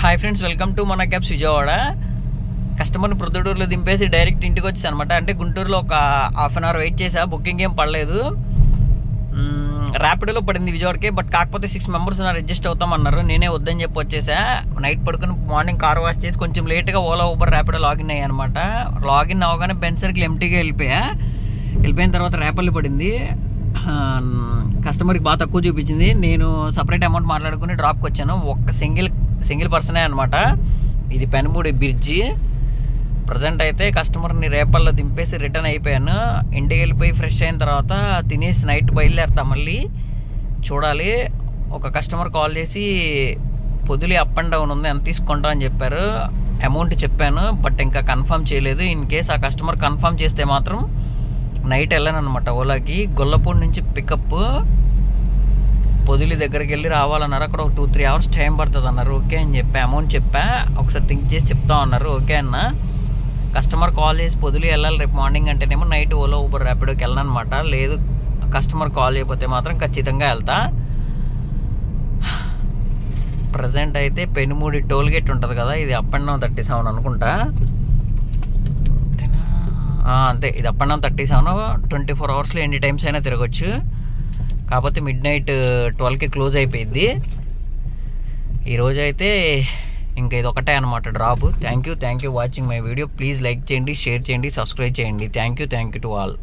Hi friends, welcome to మన cabs Vijayawada. కస్టమర్ని ప్రొద్దుటూరులో దింపేసి డైరెక్ట్ ఇంటికి వచ్చేసి అనమాట. అంటే గుంటూరులో ఒక హాఫ్ అన్ అవర్ వెయిట్ చేసా, బుకింగ్ ఏం పడలేదు. ర్యాపిడోలో పడింది విజయవాడకి. బట్ కాకపోతే 6 మెంబర్స్ ఉన్నారు, అడ్జస్ట్ అవుతామన్నారు. నేనే వద్దని చెప్పి వచ్చేసా. నైట్ పడుకుని మార్నింగ్ కార్ వాష్ చేసి కొంచెం లేట్గా ఓలా ఊబర్ ర్యాపిడో లాగిన్ అయ్యా అనమాట. లాగిన్ అవగానే బెంచ్ సర్కిల్ ఎంటీగా వెళ్ళిపోయిన తర్వాత రేపల్లి పడింది. కస్టమర్కి బాగా తక్కువ చూపించింది. నేను సపరేట్ అమౌంట్ మాట్లాడుకుని డ్రాప్కి వచ్చాను. ఒక్క సింగిల్ పర్సనే అనమాట. ఇది పెనుమూడి బ్రిడ్జి. ప్రజెంట్ అయితే కస్టమర్ని రేపల్లో దింపేసి రిటర్న్ అయిపోయాను. ఇంటికి వెళ్ళిపోయి ఫ్రెష్ అయిన తర్వాత తినేసి నైట్ బయలుదేరుతా. మళ్ళీ చూడాలి. ఒక కస్టమర్ కాల్ చేసి పొదిలి అప్ అండ్ డౌన్ ఉంది, ఎంత తీసుకుంటా అని చెప్పారు. అమౌంట్ చెప్పాను, బట్ ఇంకా కన్ఫర్మ్ చేయలేదు. ఇన్ కేస్ ఆ కస్టమర్ కన్ఫర్మ్ చేస్తే మాత్రం నైట్ వెళ్ళాను అనమాట ఓలాకి. గొల్లపూడి నుంచి పికప్, పొదిలి దగ్గరికి వెళ్ళి రావాలన్నారు. అక్కడ ఒక 2-3 అవర్స్ టైం పడుతుంది అన్నారు. ఓకే అని చెప్పా, అమౌంట్ చెప్పా. ఒకసారి థింక్ చేసి చెప్తాం అన్నారు. ఓకే అన్న. కస్టమర్ కాల్ చేసి పొదిలి వెళ్ళాలి రేపు మార్నింగ్ అంటేనేమో నైట్ ఓలా ఊబర్ ర్యాపిడోకి వెళ్ళను అనమాట. లేదు, కస్టమర్ కాల్ చేయకపోతే మాత్రం ఖచ్చితంగా వెళ్తా. ప్రజెంట్ అయితే పెనుమూడి టోల్ గేట్ ఉంటుంది కదా, ఇది అప్ అండ్ డౌన్ 37 అనుకుంటా. అంతే, ఇది అప్ అండ్ డౌన్ 37. 24 అవర్స్లో ఎన్ని టైమ్స్ అయినా తిరగచ్చు. కాకపోతే మిడ్నైట్ 12కి క్లోజ్ అయిపోయింది. ఈరోజైతే ఇంకా ఇది ఒకటే అనమాట drop. Thank you watching my video. Please like చేయండి, షేర్ చేయండి, సబ్స్క్రైబ్ చేయండి. Thank you to all.